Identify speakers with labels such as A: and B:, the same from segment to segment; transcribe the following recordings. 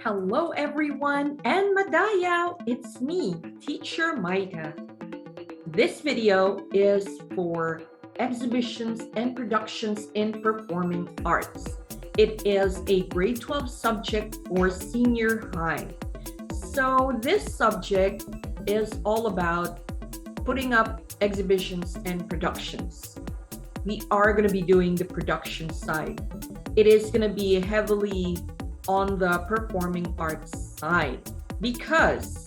A: Hello everyone and Madayaw, it's me, Teacher Maita. This video is for exhibitions and productions in performing arts. It is a grade 12 subject for senior high. So this subject is all about putting up exhibitions and productions. We are going to be doing the production side. It is going to be heavily on the performing arts side because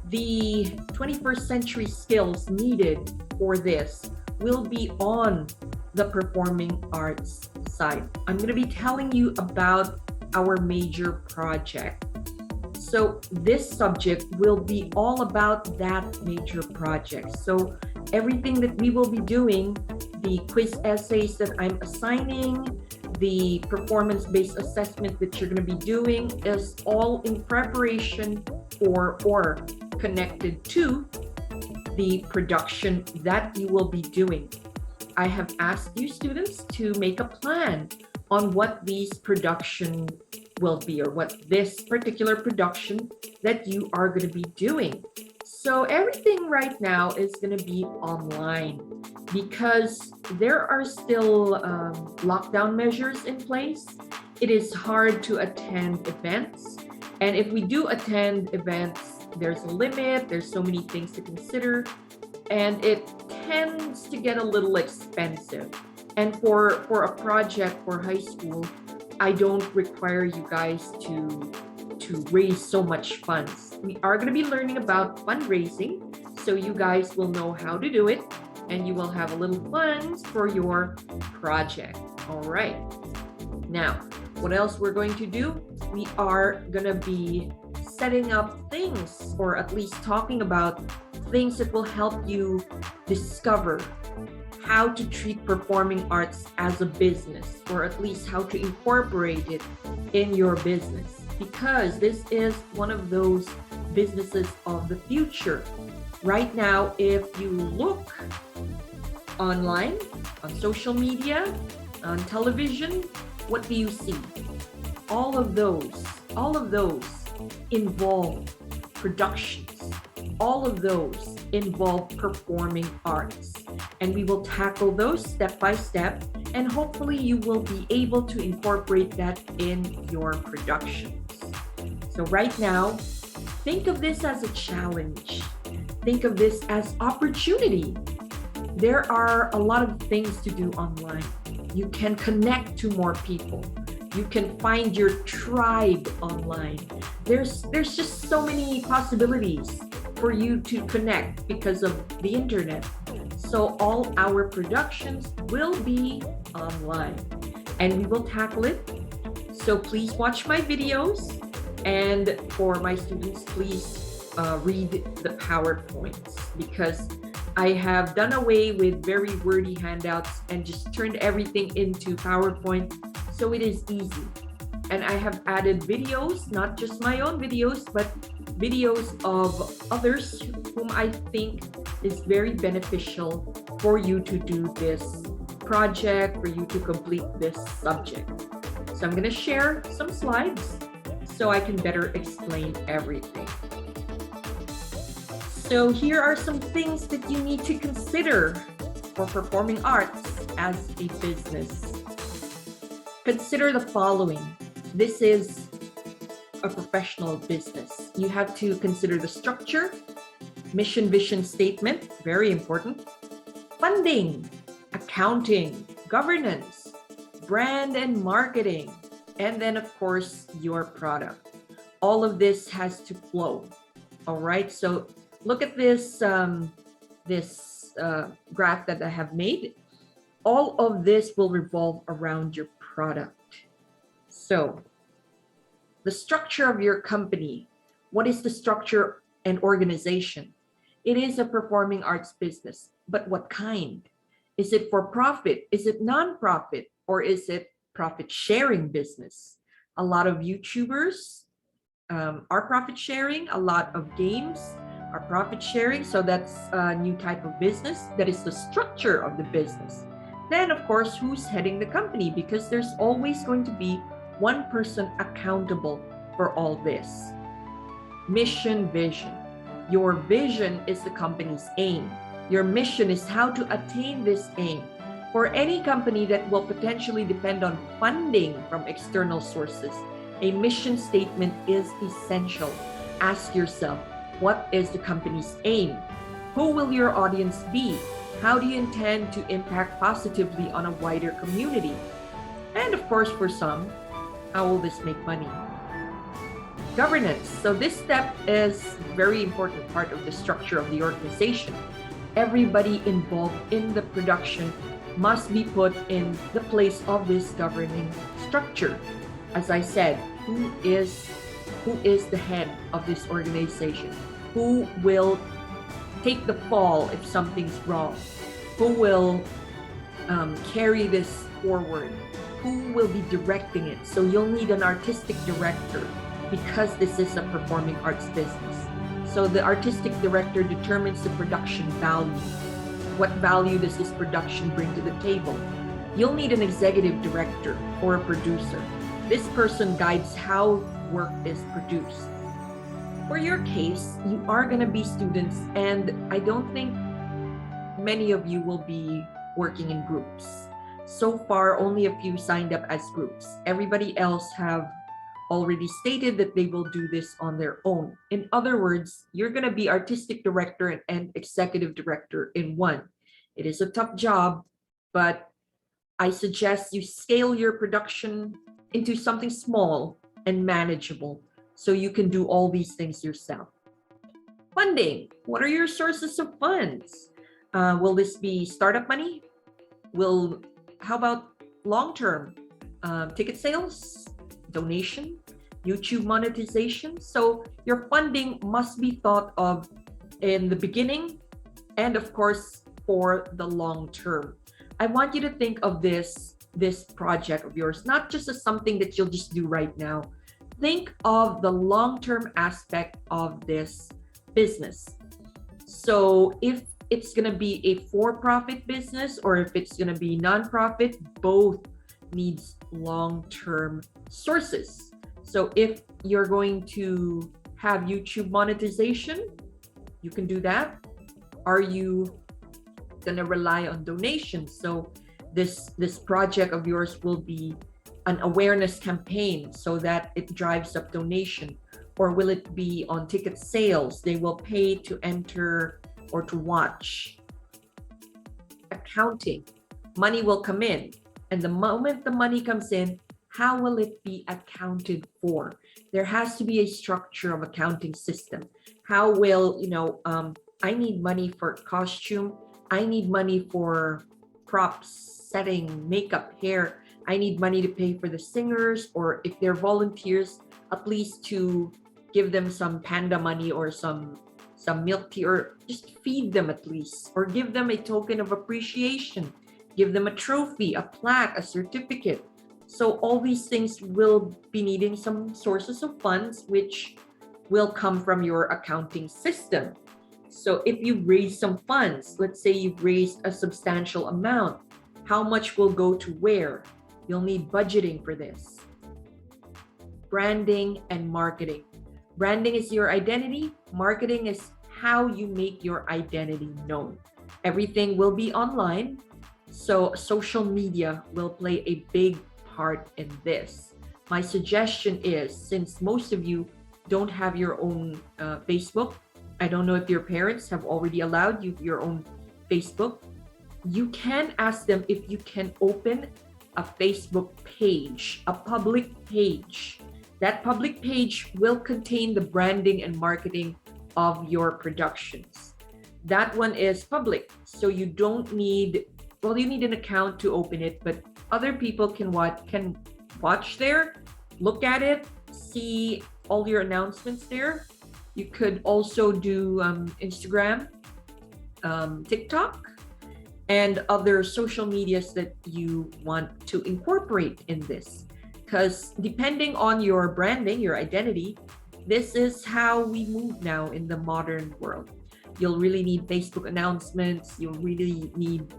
A: the 21st century skills needed for this will be on the performing arts side. I'm going to be telling you about our major project. So this subject will be all about that major project. So everything that we will be doing, the quiz essays that I'm assigning, the performance-based assessment that you're going to be doing is all in preparation for or connected to the production that you will be doing. I have asked you students to make a plan on what these production will be or what this particular production that you are going to be doing. So everything right now is going to be online because there are still lockdown measures in place. It is hard to attend events. And if we do attend events, there's a limit, there's so many things to consider, and it tends to get a little expensive. And for a project for high school, I don't require you guys to raise so much funds. We are going to be learning about fundraising, so you guys will know how to do it and you will have a little funds for your project. All right. Now, what else we're going to do? We are going to be setting up things, or at least talking about things that will help you discover how to treat performing arts as a business, or at least how to incorporate it in your business, because this is one of those businesses of the future. Right now, if you look online, on social media, on television, what do you see? All of those involve productions. All of those involve performing arts. And we will tackle those step by step, and hopefully you will be able to incorporate that in your productions. So right now, think of this as a challenge. Think of this as opportunity. There are a lot of things to do online. You can connect to more people. You can find your tribe online. There's just so many possibilities for you to connect because of the internet. So all our productions will be online and we will tackle it. So please watch my videos, and for my students, please read the PowerPoints, because I have done away with very wordy handouts and just turned everything into PowerPoint, so it is easy. And I have added videos, not just my own videos, but videos of others whom I think is very beneficial for you to do this project, for you to complete this subject. So I'm going to share some slides so I can better explain everything. So here are some things that you need to consider for performing arts as a business. Consider the following. This is a professional business. You have to consider the structure, mission, vision statement, very important, funding, accounting, governance, brand and marketing, and then of course your product. All of this has to flow. All right, so look at this graph that I have made. All of this will revolve around your product. So the structure of your company, what is the structure and organization? It is a performing arts business, but what kind? Is it for profit? Is it non-profit? Or is it profit sharing business? A lot of YouTubers are profit sharing. A lot of games are profit sharing. So that's a new type of business. That is the structure of the business. Then, of course, who's heading the company? Because there's always going to be one person accountable for all this. Mission, vision. Your vision is the company's aim. Your mission is how to attain this aim. For any company that will potentially depend on funding from external sources, a mission statement is essential. Ask yourself, what is the company's aim? Who will your audience be? How do you intend to impact positively on a wider community? And of course, for some, how will this make money? Governance. So this step is a very important part of the structure of the organization. Everybody involved in the production must be put in the place of this governing structure. As I said, who is the head of this organization? Who will take the fall if something's wrong? Who will carry this forward? Who will be directing it? So you'll need an artistic director because this is a performing arts business. So the artistic director determines the production value. What value does this production bring to the table? You'll need an executive director or a producer. This person guides how work is produced. For your case, you are going to be students, and I don't think many of you will be working in groups. So far, only a few signed up as groups. Everybody else have already stated that they will do this on their own. In other words, you're going to be artistic director and executive director in one. It is a tough job, but I suggest you scale your production into something small and manageable so you can do all these things yourself. Funding. What are your sources of funds? Will this be startup money? How about long-term ticket sales, donation, YouTube monetization? So your funding must be thought of in the beginning and of course for the long term. I want you to think of this project of yours not just as something that you'll just do right now. Think of the long-term aspect of this business. So if it's going to be a for-profit business or if it's going to be non-profit, both needs long-term sources. So if you're going to have YouTube monetization, you can do that. Are you going to rely on donations? So this project of yours will be an awareness campaign so that it drives up donation. Or will it be on ticket sales? They will pay to enter or to watch. Accounting. Money will come in. And the moment the money comes in, how will it be accounted for? There has to be a structure of accounting system. How will, I need money for costume. I need money for props, setting, makeup, hair. I need money to pay for the singers, or if they're volunteers, at least to give them some panda money or some milk tea, or just feed them at least, or give them a token of appreciation. Give them a trophy, a plaque, a certificate. So all these things will be needing some sources of funds, which will come from your accounting system. So if you raise some funds, let's say you've raised a substantial amount, how much will go to where? You'll need budgeting for this. Branding and marketing. Branding is your identity. Marketing is how you make your identity known. Everything will be online. So social media will play a big part in this. My suggestion is, since most of you don't have your own Facebook, I don't know if your parents have already allowed you your own Facebook, you can ask them if you can open a Facebook page, a public page. That public page will contain the branding and marketing of your productions. That one is public, so you don't need, you need an account to open it, but other people can watch there, look at it, see all your announcements there. You could also do Instagram, TikTok, and other social medias that you want to incorporate in this. Because depending on your branding, your identity, this is how we move now in the modern world. You'll really need Facebook announcements. You'll really need,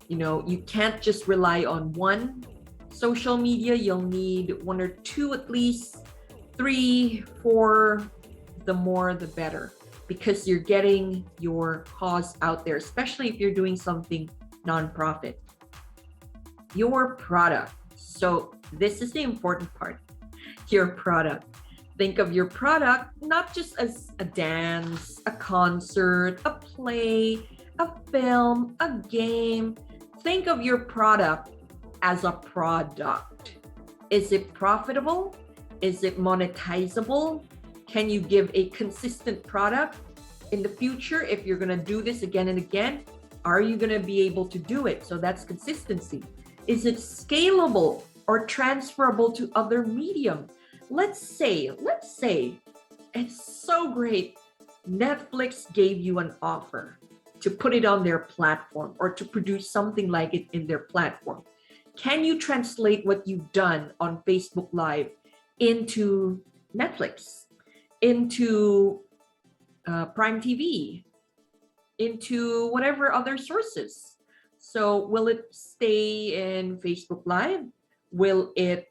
A: you can't just rely on one social media. You'll need one or two at least 3, 4, the more the better, because you're getting your cause out there, especially if you're doing something nonprofit. Your product. So this is the important part. Your product. Think of your product not just as a dance, a concert, a play, a film, a game. Think of your product as a product. Is it profitable? Is it monetizable? Can you give a consistent product in the future? If you're going to do this again and again, are you going to be able to do it? So that's consistency. Is it scalable or transferable to other medium? Let's say it's so great. Netflix gave you an offer to put it on their platform or to produce something like it in their platform. Can you translate what you've done on Facebook Live into Netflix, into Prime TV, into whatever other sources? So will it stay in Facebook Live? Will it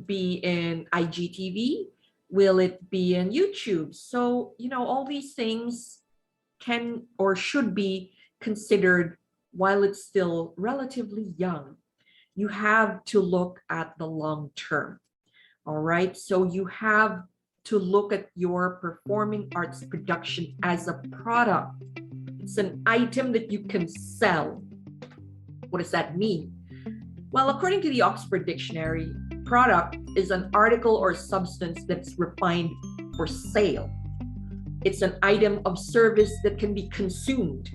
A: be in IGTV? Will it be in YouTube? So, all these things can or should be considered while it's still relatively young. You have to look at the long term. All right. So you have to look at your performing arts production as a product. It's an item that you can sell. What does that mean? Well, according to the Oxford Dictionary, product is an article or substance that's refined for sale. It's an item of service that can be consumed.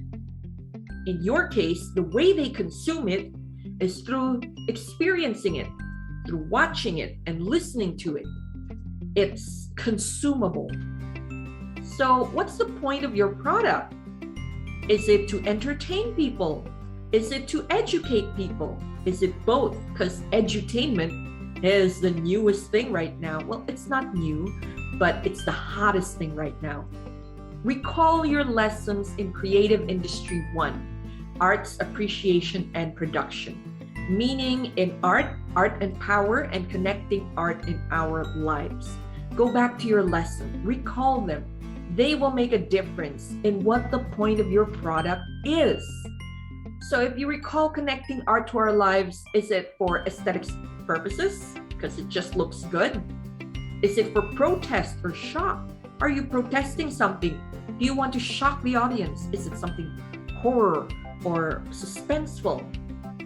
A: In your case, the way they consume it is through experiencing it, through watching it and listening to it. It's consumable. So what's the point of your product? Is it to entertain people? Is it to educate people? Is it both? Because edutainment is the newest thing right now. Well, it's not new, but it's the hottest thing right now. Recall your lessons in Creative Industry 1, Arts Appreciation and Production, meaning in art and power, and connecting art in our lives. Go back to your lesson, recall them. They will make a difference in what the point of your product is. So if you recall connecting art to our lives, is it for aesthetics purposes? Because it just looks good? Is it for protest or shock? Are you protesting something? Do you want to shock the audience? Is it something horror or suspenseful?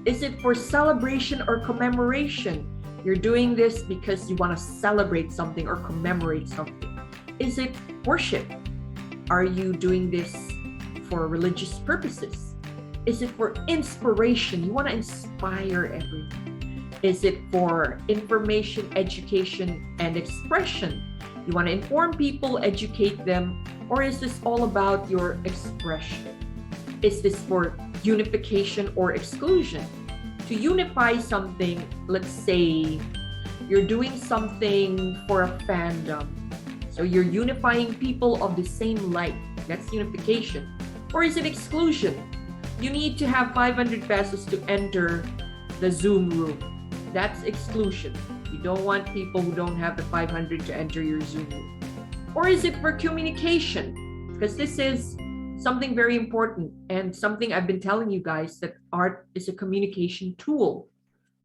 A: Is it for celebration or commemoration? You're doing this because you want to celebrate something or commemorate something. Is it worship? Are you doing this for religious purposes? Is it for inspiration? You want to inspire everyone. Is it for information, education, and expression? You want to inform people, educate them, or is this all about your expression? Is this for unification or exclusion? To unify something, let's say you're doing something for a fandom. So you're unifying people of the same like. That's unification. Or is it exclusion? You need to have 500 pesos to enter the Zoom room. That's exclusion. You don't want people who don't have the 500 to enter your Zoom room. Or is it for communication? Because this is something very important and something I've been telling you guys, that art is a communication tool.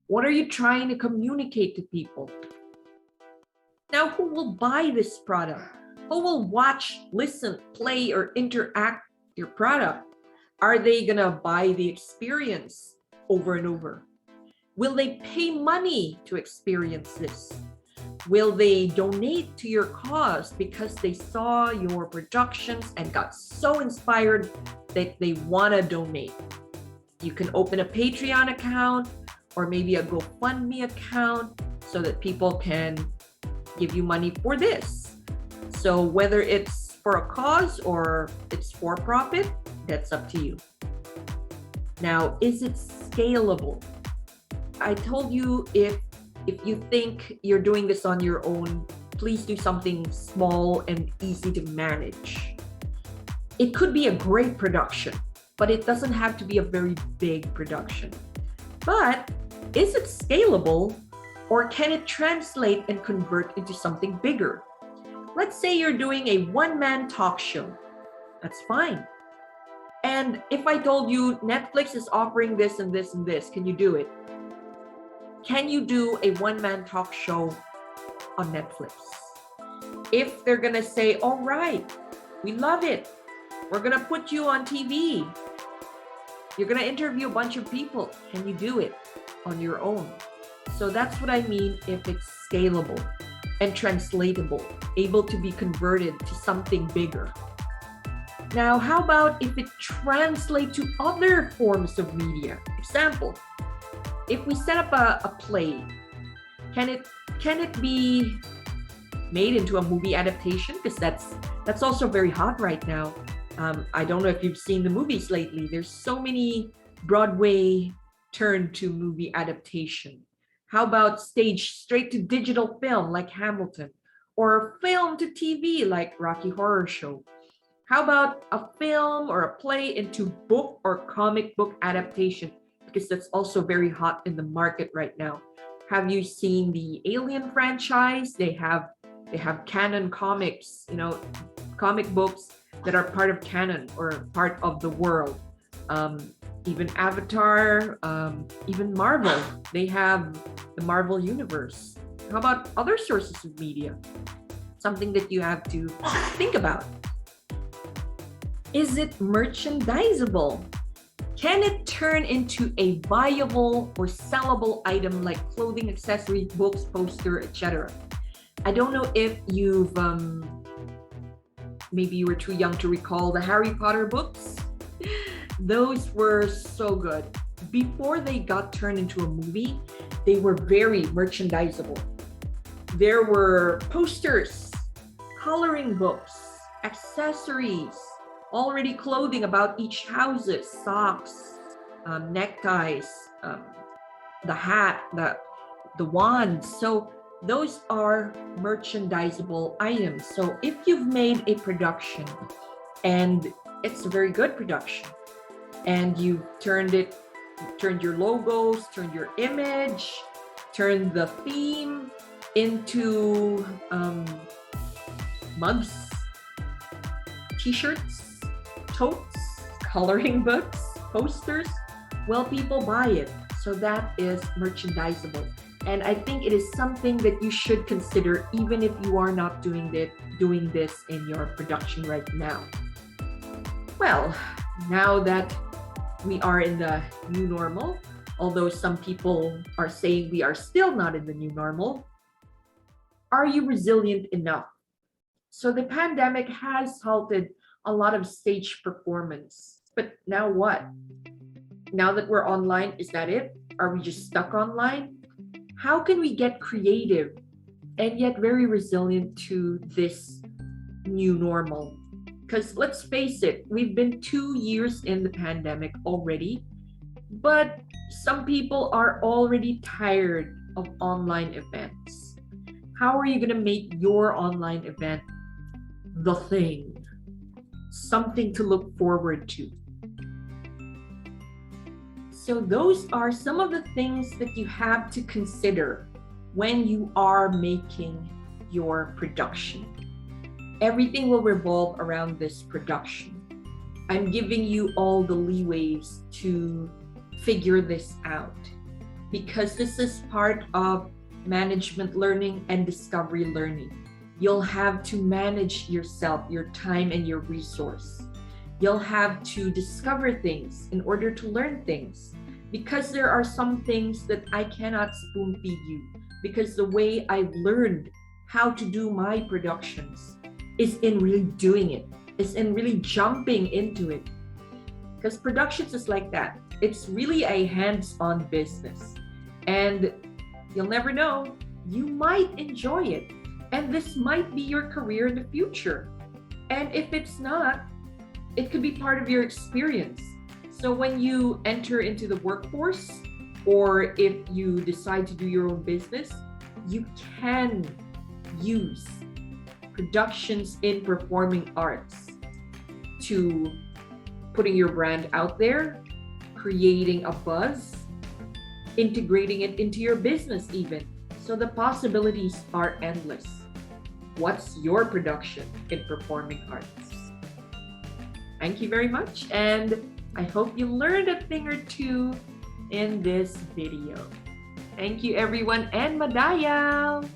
A: What are you trying to communicate to people? Now, who will buy this product? Who will watch, listen, play, or interact with your product? Are they gonna buy the experience over and over? Will they pay money to experience this? Will they donate to your cause because they saw your productions and got so inspired that they want to donate? You can open a Patreon account or maybe a GoFundMe account so that people can give you money for this. So whether it's for a cause or it's for profit, that's up to you. Now, is it scalable? I told you, if you think you're doing this on your own, please do something small and easy to manage. It could be a great production, but it doesn't have to be a very big production. But is it scalable? Or can it translate and convert into something bigger? Let's say you're doing a one-man talk show. That's fine. And if I told you Netflix is offering this and this and this, can you do it? Can you do a one-man talk show on Netflix? If they're gonna say, all right, we love it, we're gonna put you on TV, you're gonna interview a bunch of people, can you do it on your own? So that's what I mean if it's scalable and translatable, able to be converted to something bigger. Now, how about if it translates to other forms of media? Example, if we set up a play, can it be made into a movie adaptation? Because that's also very hot right now. I don't know if you've seen the movies lately. There's so many Broadway turned to movie adaptation. How about stage straight to digital film like Hamilton, or film to TV like Rocky Horror Show? How about a film or a play into book or comic book adaptation? Because that's also very hot in the market right now. Have you seen the Alien franchise? They have canon comics, comic books that are part of canon or part of the world. Even Avatar, even Marvel, they have the Marvel universe. How about other sources of media? Something that you have to think about. Is it merchandisable? Can it turn into a viable or sellable item like clothing, accessories, books, poster, etc.? I don't know if you've, maybe you were too young to recall the Harry Potter books. Those were so good. Before they got turned into a movie, they were very merchandisable. There were posters, coloring books, accessories, already clothing about each houses, socks, neckties, the hat, the wands. So those are merchandisable items. So if you've made a production and it's a very good production and you've turned your logos, turned your image, turned the theme into mugs, t-shirts, totes, coloring books, posters, well, people buy it. So that is merchandisable. And I think it is something that you should consider even if you are not doing this in your production right now. Well, now that we are in the new normal, although some people are saying we are still not in the new normal, are you resilient enough? So the pandemic has halted a lot of stage performance. But now what? Now that we're online, is that it? Are we just stuck online? How can we get creative and yet very resilient to this new normal? Because let's face it, we've been 2 years in the pandemic already, but some people are already tired of online events. How are you going to make your online event the thing? Something to look forward to. So those are some of the things that you have to consider when you are making your production. Everything will revolve around this production. I'm giving you all the leeways to figure this out because this is part of management learning and discovery learning. You'll have to manage yourself, your time, and your resource. You'll have to discover things in order to learn things because there are some things that I cannot spoon feed you because the way I've learned how to do my productions is in really doing it, is in really jumping into it. Because productions is like that. It's really a hands-on business. And you'll never know, you might enjoy it. And this might be your career in the future. And if it's not, it could be part of your experience. So when you enter into the workforce, or if you decide to do your own business, you can use productions in performing arts to putting your brand out there, creating a buzz, integrating it into your business even. So the possibilities are endless. What's your production in performing arts? Thank you very much, and I hope you learned a thing or two in this video. Thank you everyone, and Madayaw!